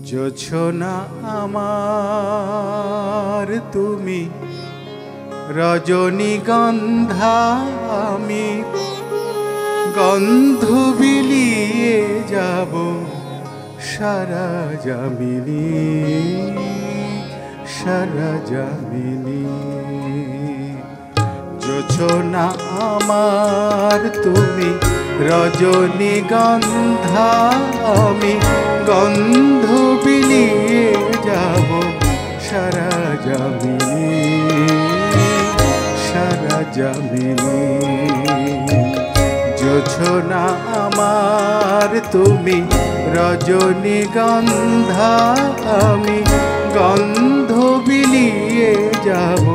জোছনা আমার তুমি, রজনীগন্ধা আমি, গন্ধ বিলিয়ে যাব সারা যামিনী, সারা যামিনী। জোছনা আমার তুমি, রজনীগন্ধা আমি, গন্ধ বিলিয়ে যাব সারা যামিনী, সারা যামিনী। জোছনা আমার তুমি, রজনীগন্ধা আমি, গন্ধ বিলিয়ে যাব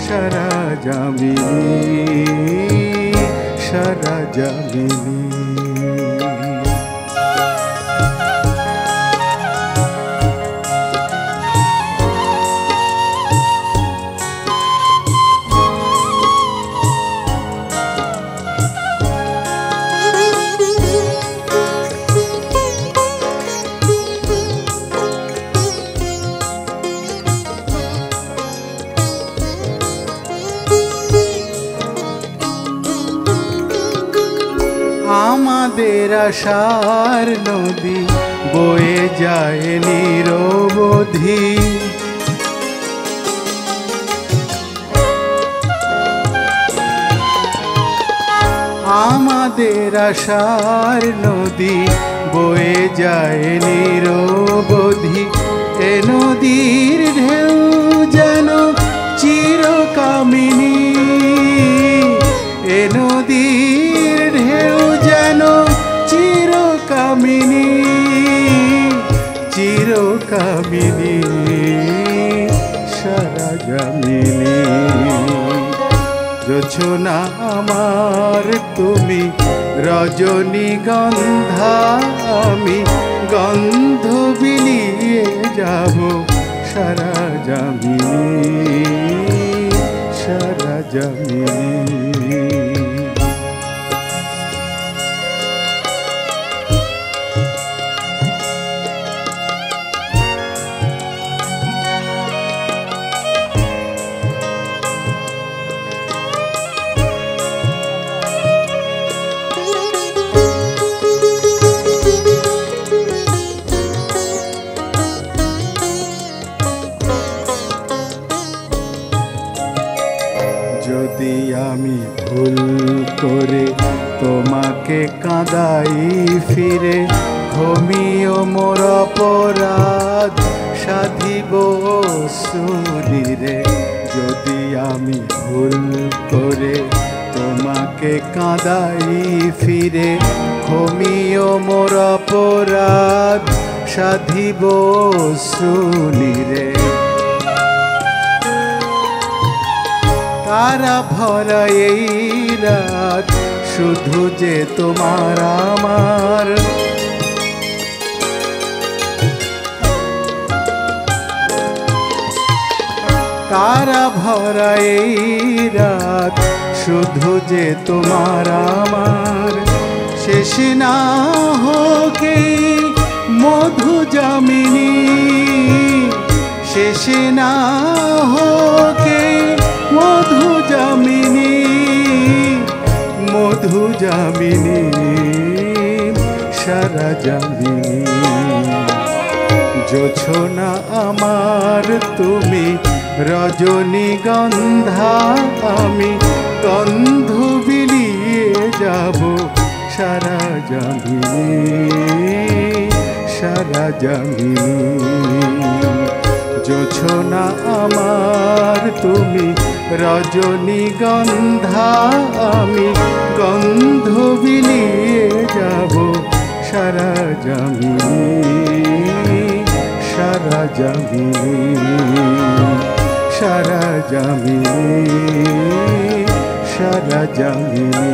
সারা যামিনী, সারা যামিনী। আমাদের আশার নদী বয়ে যায় নিরবধি, আমাদের আশার নদী বয়ে যায় নিরবধি। এ নদীর ঢেউ যেন চিরকামিনী, এ নদীর ঢেউ যেন চিরকামিনী, চিরকামিনী, সারা যামিনী। জোছনা আমার তুমি, রজনীগন্ধা আমি, গন্ধ বিলিয়ে যাব সারা যামিনী, সারা যামিনী। যদি আমি ভুল করে তোমাকে কাঁদাই ফিরে, ক্ষমিও মোর অপরাধ সাধিব সুনীরে। যদি আমি ভুল করে তোমাকে কাঁদাই ফিরে, ক্ষমিও মোর অপরাধ সাধিব সুনীরে। তারা ভরা এই রাত শুধু যে তোমার আমার, তারা ভরা এই রাত শুধু যে তোমার আমার। শেষ না হোক মধু যামিনী, শেষ না হোক মধু যামিনী, মধু যামিনী, সারা যামিনী। জোছনা আমার তুমি, রজনীগন্ধা আমি, গন্ধ বিলিয়ে যাব সারা যামিনী, সারা যামিনী। জোছনা আমার তুমি, রজনীগন্ধা আমি, গন্ধ বিলিয়ে যাব সারা যামিনী, সারা যামিনী, সারা যামিনী, সারা যামিনী,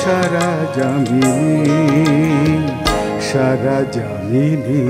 সারা যামিনী, সারা যামিনী।